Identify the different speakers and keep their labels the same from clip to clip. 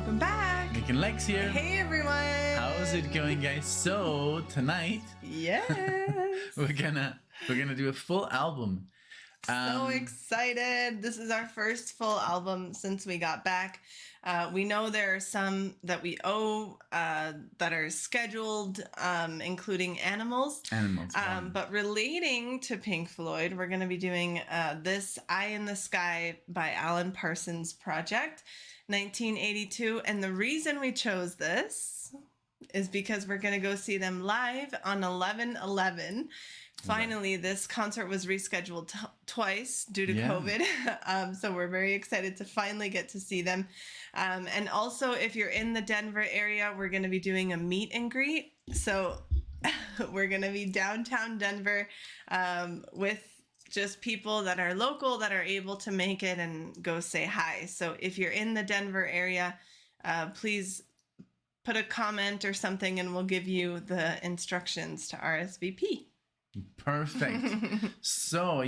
Speaker 1: Welcome back.
Speaker 2: NicknLex here.
Speaker 1: Hey everyone.
Speaker 2: How's it going, guys? So tonight,
Speaker 1: yes,
Speaker 2: we're gonna do a full album.
Speaker 1: So excited! This is our first full album since we got back. We know there are some that we owe that are scheduled, including Animals. But relating to Pink Floyd, we're going to be doing this Eye in the Sky by Alan Parsons project, 1982. And the reason we chose this is because we're going to go see them live on 11/11. Finally, this concert was rescheduled twice due to COVID. So we're very excited to finally get to see them. And also, if you're in the Denver area, we're going to be doing a meet and greet. So we're going to be downtown Denver with just people that are local that are able to make it and go say hi. So if you're in the Denver area, please put a comment or something and we'll give you the instructions to RSVP.
Speaker 2: Perfect. So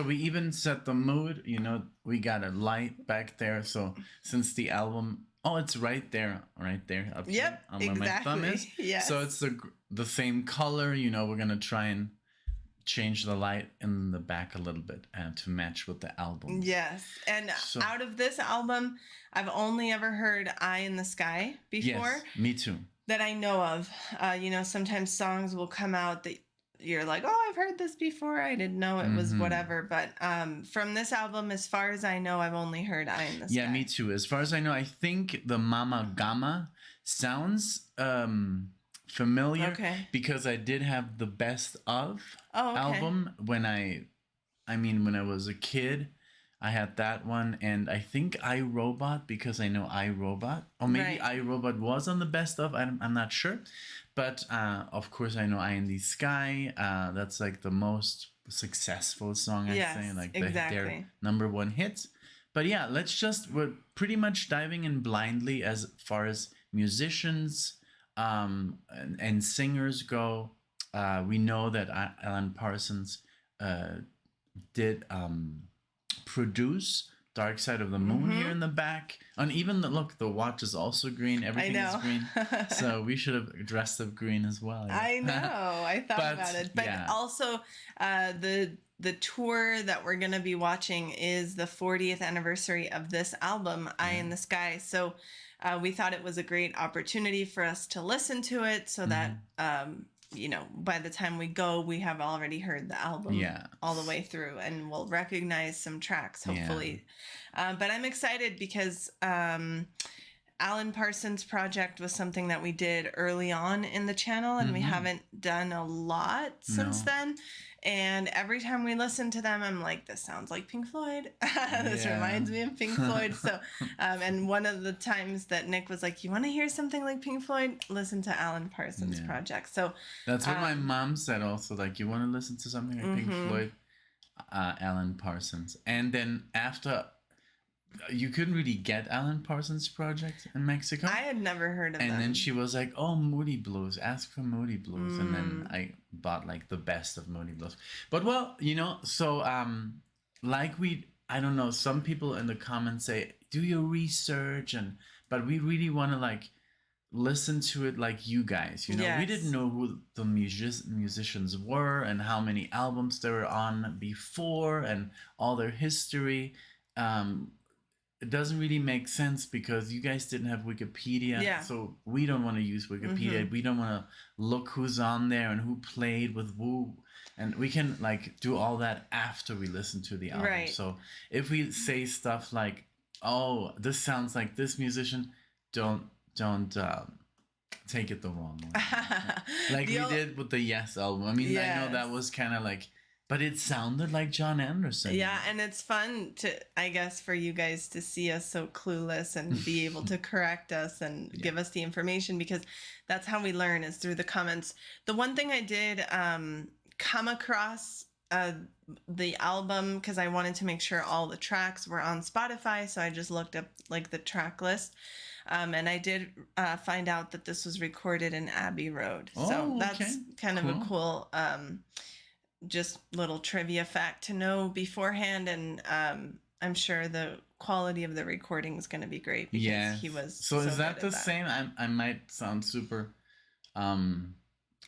Speaker 2: we even set the mood. You know, we got a light back there. So since the album, it's right there up here on where my thumb is.
Speaker 1: Yes.
Speaker 2: So it's the same color. You know, we're gonna try and change the light in the back a little bit to match with the album.
Speaker 1: Yes, and out of this album, I've only ever heard "Eye in the Sky" before.
Speaker 2: Yes, me too.
Speaker 1: That I know of. Sometimes songs will come out that you're like, I've heard this before. I didn't know it was whatever. But from this album, as far as I know, I've only heard Eye in the Sky.
Speaker 2: Yeah, me too. As far as I know, I think the Mama Gamma sounds familiar because I did have the Best Of album when I was a kid. I had that one, and I think iRobot, because I know iRobot, or maybe iRobot was on the Best Of. I'm not sure, but of course I know Eye in the Sky. That's like the most successful song, I say, like their number one hit. But yeah, we're pretty much diving in blindly as far as musicians and singers go. We know that Alan Parsons did produce Dark Side of the Moon here in the back. And even the watch is also green. Everything is green. So we should have dressed up green as well. Yeah.
Speaker 1: I know. I thought about it. But also the tour that we're going to be watching is the 40th anniversary of this album, Eye in the Sky. So we thought it was a great opportunity for us to listen to it so that by the time we go, we have already heard the album all the way through and we'll recognize some tracks, hopefully. But I'm excited because Alan Parsons' project was something that we did early on in the channel and we haven't done a lot since then. And every time we listen to them, I'm like, this sounds like Pink Floyd. This reminds me of Pink Floyd. So, and one of the times that Nick was like, you want to hear something like Pink Floyd? Listen to Alan Parsons' project. So
Speaker 2: that's what my mom said also. Like, you want to listen to something like Pink Floyd? Alan Parsons. And then after... You couldn't really get Alan Parsons' project in Mexico.
Speaker 1: I had never heard of them.
Speaker 2: And then she was like, Moody Blues. Ask for Moody Blues. And then I bought like the best of Moody Blues. But so I don't know, some people in the comments say, do your research. But we really want to like listen to it like you guys. We didn't know who the musicians were and how many albums they were on before and all their history. It doesn't really make sense because you guys didn't have Wikipedia. So we don't want to use Wikipedia. We don't want to look who's on there and who played with who. And we can like do all that after we listen to the album. Right. So if we say stuff like, this sounds like this musician, don't take it the wrong way. Like we did with the Yes album. I mean, I know that was kind of like... But it sounded like John Anderson.
Speaker 1: Yeah, and it's fun I guess, for you guys to see us so clueless and be able to correct us and give us the information because that's how we learn is through the comments. The one thing I did come across the album because I wanted to make sure all the tracks were on Spotify, so I just looked up like the track list. And I did find out that this was recorded in Abbey Road. So that's kind of a cool... just little trivia fact to know beforehand. And I'm sure the quality of the recording is going to be great because
Speaker 2: Yeah.
Speaker 1: he was.
Speaker 2: So is that
Speaker 1: good
Speaker 2: the
Speaker 1: at
Speaker 2: same? I might sound super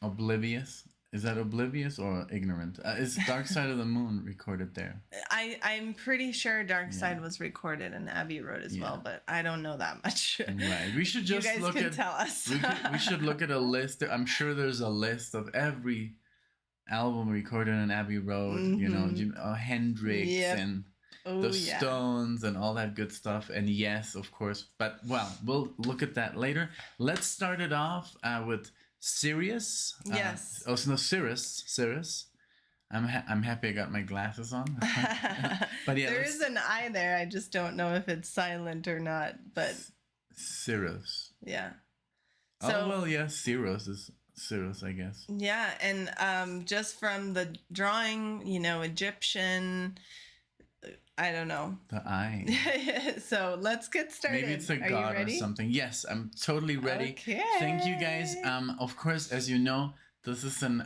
Speaker 2: oblivious. Is that oblivious or ignorant? Is Dark Side of the Moon recorded there?
Speaker 1: I'm pretty sure Dark
Speaker 2: Yeah.
Speaker 1: Side was recorded in Abbey Road as
Speaker 2: Yeah.
Speaker 1: well, but I don't know that much.
Speaker 2: Right. We should just
Speaker 1: you guys
Speaker 2: look
Speaker 1: can
Speaker 2: at.
Speaker 1: tell us.
Speaker 2: We should look at a list. I'm sure there's a list of every album recorded in Abbey Road. You know, Hendrix
Speaker 1: Yep.
Speaker 2: and
Speaker 1: Oh,
Speaker 2: the Stones and all that good stuff. And yes, of course. But well, we'll look at that later. Let's start it off with Sirius.
Speaker 1: Yes.
Speaker 2: Oh, no, Cirrus. I'm happy I got my glasses on. But yeah,
Speaker 1: there is an I there. I just don't know if it's silent or not. But
Speaker 2: Cirrus.
Speaker 1: yeah.
Speaker 2: So, oh well, yeah, Cirrus is Cirrus, I guess.
Speaker 1: Yeah, and just from the drawing, you know, Egyptian. I don't know.
Speaker 2: The eye.
Speaker 1: So let's get started.
Speaker 2: Maybe it's a god or something. Yes, I'm totally ready.
Speaker 1: Okay.
Speaker 2: Thank you guys. Of course, as you know, this is an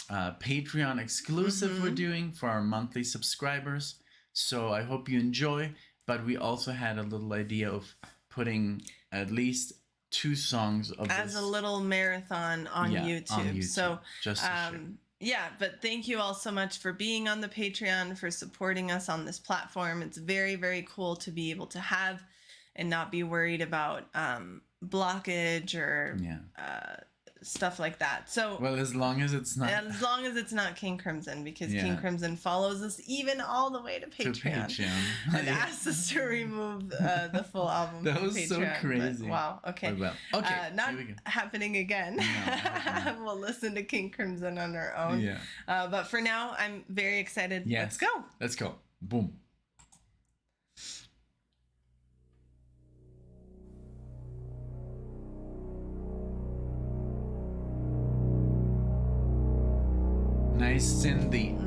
Speaker 2: Patreon exclusive we're doing for our monthly subscribers. So I hope you enjoy. But we also had a little idea of putting at least 2 songs of
Speaker 1: as
Speaker 2: this.
Speaker 1: a little marathon on YouTube.
Speaker 2: On YouTube.
Speaker 1: So
Speaker 2: just to share.
Speaker 1: yeah, but thank you all so much for being on the Patreon, for supporting us on this platform. It's very, very cool to be able to have and not be worried about blockage or stuff like that. So
Speaker 2: well, as long as it's
Speaker 1: not King Crimson, because King Crimson follows us even all the way to Patreon. And asked us to remove the full album.
Speaker 2: That
Speaker 1: from
Speaker 2: was
Speaker 1: Patreon,
Speaker 2: so crazy.
Speaker 1: Wow. Okay.
Speaker 2: Well, okay.
Speaker 1: Not happening again.
Speaker 2: No,
Speaker 1: we'll listen to King Crimson on our own.
Speaker 2: Yeah.
Speaker 1: But for now, I'm very excited.
Speaker 2: Yes.
Speaker 1: Let's go.
Speaker 2: Let's go. Boom. Nice synthy.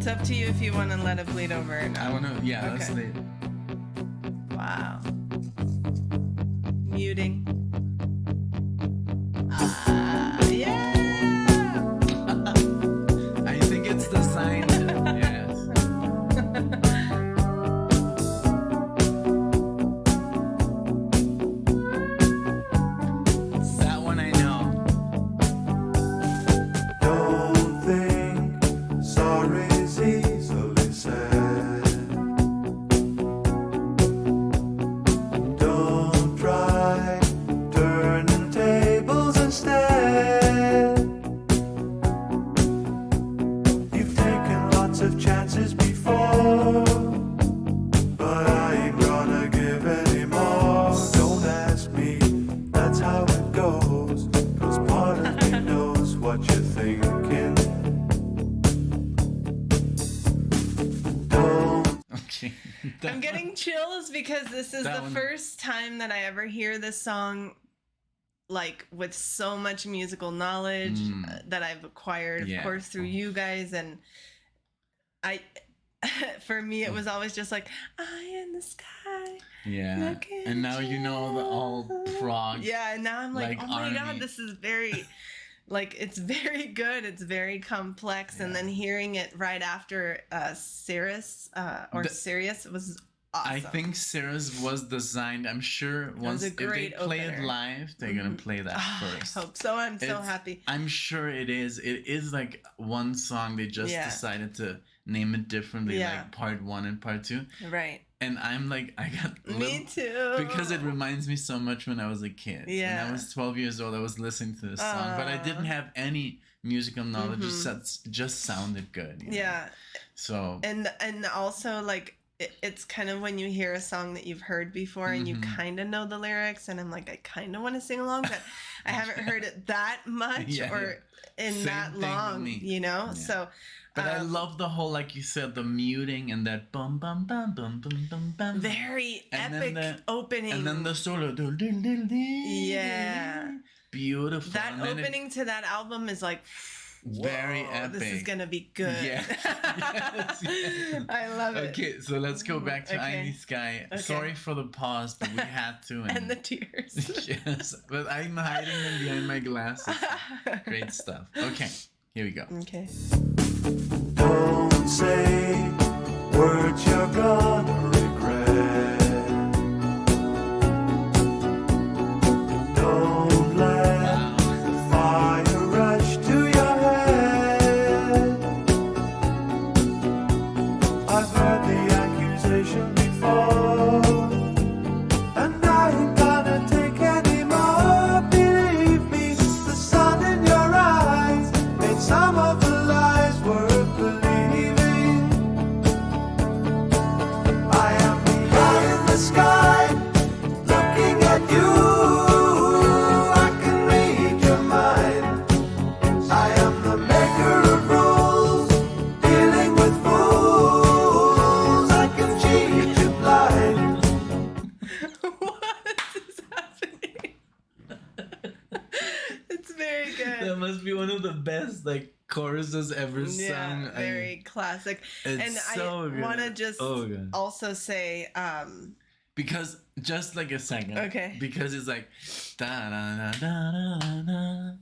Speaker 1: Up to you if you want to let it bleed over or not.
Speaker 2: I want to,
Speaker 1: Okay.
Speaker 2: Let's leave.
Speaker 1: Wow. Muting. Yeah!
Speaker 2: I think it's the sign. Yes. That one I know.
Speaker 3: Don't think sorry's easily said. Don't try turning tables instead. You've taken lots of chances before, but I ain't gonna give any more. Don't ask me, that's how it goes. 'Cause part of me knows what you're thinking. Don't.
Speaker 2: Okay.
Speaker 1: I'm getting chills because this is
Speaker 2: That
Speaker 1: the
Speaker 2: one.
Speaker 1: first time that I ever hear this song like with so much musical knowledge that I've acquired, of course, through you guys. And I, for me, it was always just like, eye in the sky.
Speaker 2: Yeah. And now you know the all prog.
Speaker 1: Yeah. And now I'm like, oh my
Speaker 2: army.
Speaker 1: God, this is very, like, it's very good. It's very complex. And then hearing it right after Sirius was awesome.
Speaker 2: I think Sirius was designed, I'm sure once if they play it live, they're gonna play that first.
Speaker 1: I hope so. I'm so happy.
Speaker 2: I'm sure it is. It is like one song they just decided to name it differently, like part 1 and part 2.
Speaker 1: Right.
Speaker 2: And I'm like, I got
Speaker 1: me too,
Speaker 2: because it reminds me so much when I was a kid.
Speaker 1: Yeah.
Speaker 2: When I was 12 years old, I was listening to this song, but I didn't have any musical knowledge. It just sounded good. You know? So
Speaker 1: and also like it's kind of when you hear a song that you've heard before and you kind of know the lyrics, and I'm like, I kind of want to sing along, but I haven't heard it that much or in
Speaker 2: Same
Speaker 1: that long, you know.
Speaker 2: Yeah.
Speaker 1: So.
Speaker 2: But I love the whole, like you said, the muting and that bum bum bum bum bum bum bum.
Speaker 1: Very epic opening.
Speaker 2: And then the solo.
Speaker 1: Yeah.
Speaker 2: Beautiful.
Speaker 1: That opening to that album is like,
Speaker 2: very epic.
Speaker 1: This is gonna be good.
Speaker 2: Yeah. Yes.
Speaker 1: I love it.
Speaker 2: Okay, so let's go back to Eye in the Sky. Okay. Sorry for the pause, but we had to.
Speaker 1: And the tears.
Speaker 2: Yes, but I'm hiding them behind my glasses. Great stuff. Okay, here we go.
Speaker 1: Okay.
Speaker 3: Don't say words you're gonna regret. Don't let the fire rush to your head. I've heard the accusation before, and I ain't gonna take any more. Believe me, the sun in your eyes made some of the lies worth believing. I am the eye in the sky, looking at you. I can read your mind. I am the maker of rules, dealing with fools. I can cheat you blind.
Speaker 1: What is happening? It's very good.
Speaker 2: That must be one of the best choruses ever sung.
Speaker 1: Yeah, very classic.
Speaker 2: It's
Speaker 1: and
Speaker 2: so
Speaker 1: I
Speaker 2: good.
Speaker 1: want to just also say,
Speaker 2: because just like a second.
Speaker 1: Okay.
Speaker 2: Because it's like da da da da da da.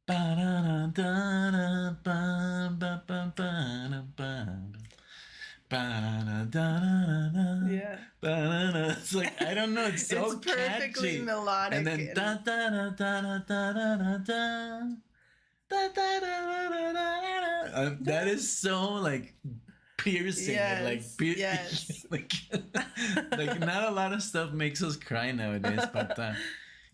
Speaker 2: Ba da da da ba ba ba ba ba. Ba da da da.
Speaker 1: yeah,
Speaker 2: Ba-da-da. It's like, I don't know, it's so
Speaker 1: it's perfectly
Speaker 2: catchy.
Speaker 1: melodic.
Speaker 2: And then da da da da da da da da da. Da, da, da, da, da, da, da. That is so piercing.
Speaker 1: Yes, yes.
Speaker 2: like not a lot of stuff makes us cry nowadays, but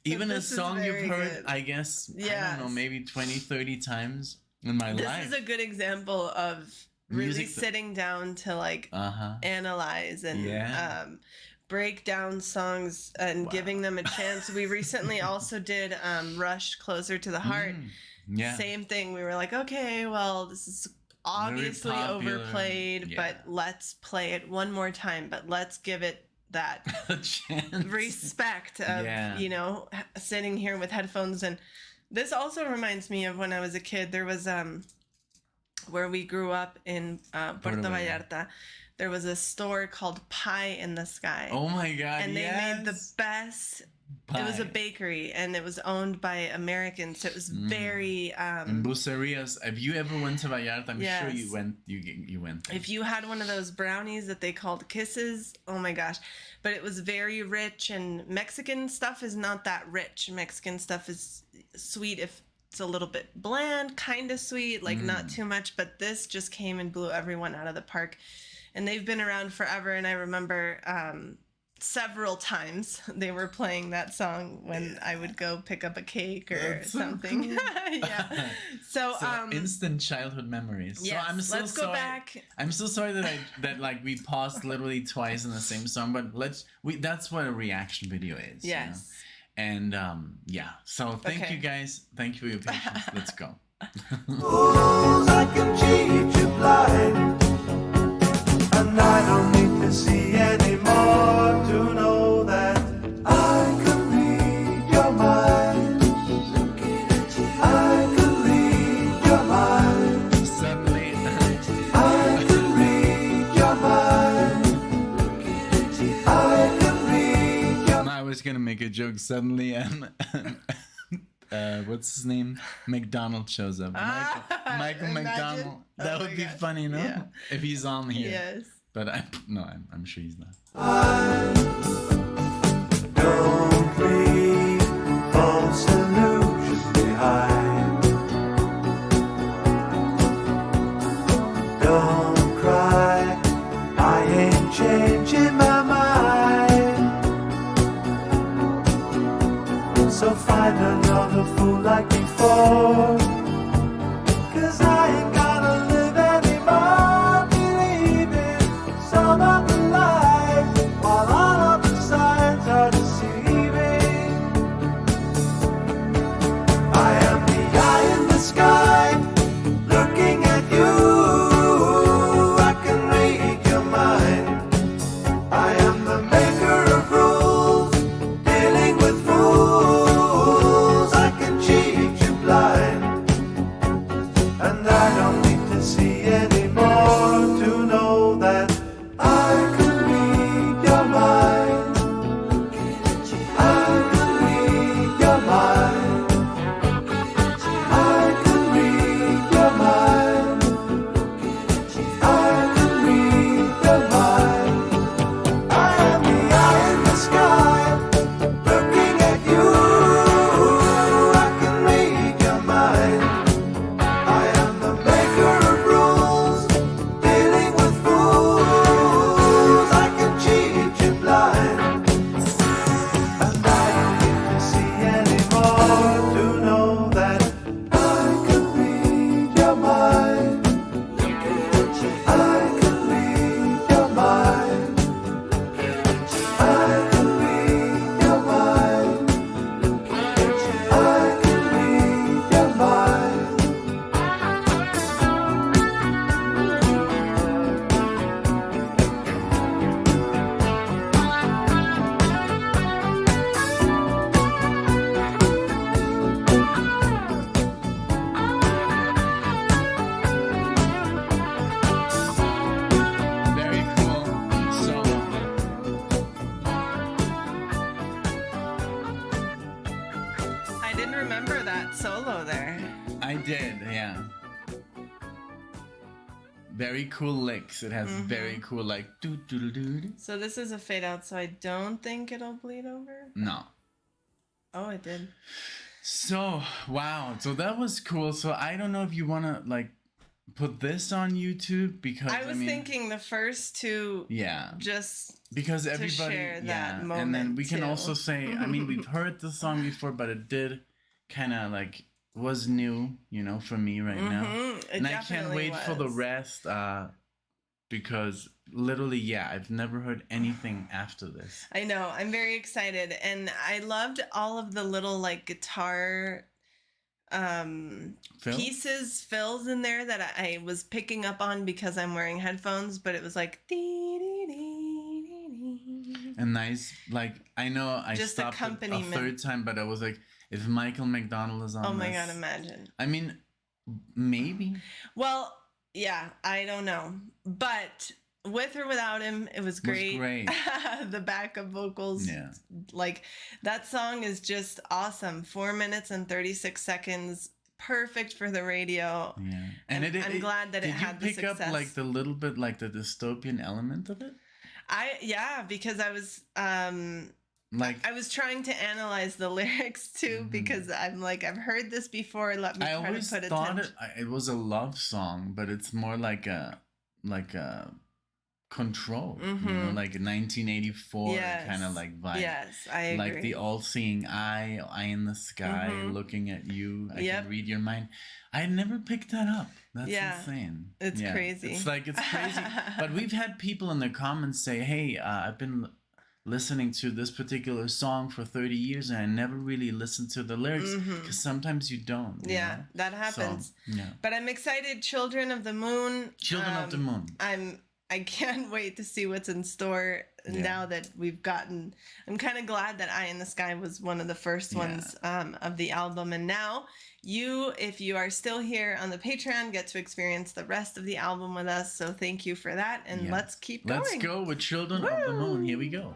Speaker 2: even a
Speaker 1: this is
Speaker 2: song you've
Speaker 1: very
Speaker 2: heard,
Speaker 1: good.
Speaker 2: I guess, I
Speaker 1: Yes.
Speaker 2: don't know, maybe 20, 30 times in my life.
Speaker 1: This is a good example of really
Speaker 2: Music
Speaker 1: sitting down to analyze and break down songs and giving them a chance. We recently also did Rush Closer to the Heart.
Speaker 2: Yeah.
Speaker 1: Same thing. We were like, okay, well, this is obviously overplayed, but let's play it one more time, but let's give it that
Speaker 2: a chance.
Speaker 1: respect of, sitting here with headphones. And this also reminds me of when I was a kid. There was, where we grew up in Puerto Vallarta, there was a store called Pie in the Sky.
Speaker 2: Oh my God,
Speaker 1: and they made the best pie. It was a bakery, and it was owned by Americans, so it was very...
Speaker 2: and bucerias. If you ever went to Vallarta, I'm sure you went. You went there.
Speaker 1: If you had one of those brownies that they called kisses, oh my gosh. But it was very rich, and Mexican stuff is not that rich. Mexican stuff is sweet if it's a little bit bland, kind of sweet, not too much. But this just came and blew everyone out of the park. And they've been around forever, and I remember... several times they were playing that song when I would go pick up a cake or something.
Speaker 2: So cool.
Speaker 1: Yeah. So
Speaker 2: instant childhood memories.
Speaker 1: Yes,
Speaker 2: so I'm so
Speaker 1: let's
Speaker 2: sorry.
Speaker 1: go back.
Speaker 2: I'm so sorry that we paused literally twice in the same song, but that's what a reaction video is.
Speaker 1: Yes.
Speaker 2: And so thank you guys. Thank you for your patience. Let's go.
Speaker 3: Fools, I can cheat you blind, and I don't need to see anymore to know that I can read your mind.
Speaker 2: joke suddenly, and what's his name? McDonald shows up. Michael
Speaker 1: Imagine.
Speaker 2: McDonald. That
Speaker 1: Oh
Speaker 2: would
Speaker 1: my
Speaker 2: be
Speaker 1: gosh.
Speaker 2: funny, no?
Speaker 1: Yeah.
Speaker 2: If he's on here.
Speaker 1: Yes.
Speaker 2: But I'm sure he's not.
Speaker 3: Don't leave false illusions behind. Don't cry, I ain't changing my mind. So find another fool like before. 'Cause I ain't gonna live anymore believing some of the lies while all of the signs are deceiving. I am the eye in the sky looking at you. I can read your mind. I am the maker of rules, dealing with fools. I can cheat you blind. And I don't need to see anymore to know that I can read your mind. I can read your mind. I can read your mind. I can read your mind. I am the eye in the sky looking at you. I can read your mind. I am the maker of rules, dealing with fools. I can cheat you blind. And I don't need to see anymore to know that I can read your mind. I can read your mind. I can read your mind. I can read your mind.
Speaker 2: Very cool. So
Speaker 1: I didn't remember that solo there.
Speaker 2: I did, yeah. Very cool licks. It has very cool like doo doo doo doo.
Speaker 1: So this is a fade out, so I don't think it'll bleed over.
Speaker 2: No.
Speaker 1: Oh, it did.
Speaker 2: So wow. So that was cool. So I don't know if you wanna like put this on YouTube because
Speaker 1: I was thinking the first two
Speaker 2: yeah.
Speaker 1: just
Speaker 2: Because everybody
Speaker 1: share that
Speaker 2: yeah. And then
Speaker 1: moment,
Speaker 2: we can
Speaker 1: too.
Speaker 2: also say I mean we've heard the song before, but it did kinda like was new, you know, for me right now.
Speaker 1: It
Speaker 2: And I can't
Speaker 1: definitely
Speaker 2: wait for the
Speaker 1: was.
Speaker 2: rest, because literally, yeah, I've never heard anything after this.
Speaker 1: I know. I'm very excited, and I loved all of the little like guitar
Speaker 2: Phil?
Speaker 1: fills in there that I was picking up on because I'm wearing headphones, but it was like dee, dee, dee, dee, dee.
Speaker 2: And nice, like I know I
Speaker 1: Just
Speaker 2: stopped a
Speaker 1: accompaniment.
Speaker 2: third time, but I was like, if Michael McDonald is on,
Speaker 1: Oh my
Speaker 2: this,
Speaker 1: god, imagine.
Speaker 2: I mean, maybe.
Speaker 1: Well, yeah, I don't know. But with or without him, it was great.
Speaker 2: great.
Speaker 1: The backup vocals,
Speaker 2: Yeah.
Speaker 1: like that song is just awesome. 4 minutes and 36 seconds, perfect for the radio.
Speaker 2: Yeah,
Speaker 1: And I'm glad that it had the
Speaker 2: Did you pick up
Speaker 1: success.
Speaker 2: like the little bit, like the dystopian element of it?
Speaker 1: Because I was
Speaker 2: Like
Speaker 1: I was trying to analyze the lyrics too because I'm like I've heard this before. Let me
Speaker 2: I
Speaker 1: try
Speaker 2: always
Speaker 1: to put
Speaker 2: thought
Speaker 1: attention.
Speaker 2: it was a love song, but it's more like a control, you know, like a 1984
Speaker 1: Yes.
Speaker 2: kind of like vibe.
Speaker 1: Yes, I agree.
Speaker 2: Like the all-seeing eye in the sky, looking at you. I
Speaker 1: Yep.
Speaker 2: can read your mind. I never picked that up. That's
Speaker 1: Yeah.
Speaker 2: insane.
Speaker 1: It's crazy.
Speaker 2: It's crazy. But we've had people in the comments say, "Hey, I've been listening to this particular song for 30 years and I never really listened to the lyrics because sometimes you don't." you
Speaker 1: Yeah,
Speaker 2: know?
Speaker 1: that happens.
Speaker 2: So, yeah.
Speaker 1: But I'm excited. Children of the Moon.
Speaker 2: Children of the Moon.
Speaker 1: I can't wait to see what's in store now that we've gotten. I'm kind of glad that Eye in the Sky was one of the first ones of the album, and now you, if you are still here on the Patreon, get to experience the rest of the album with us. So thank you for that, and let's keep going.
Speaker 2: Let's go with Children of the Moon. Here we go.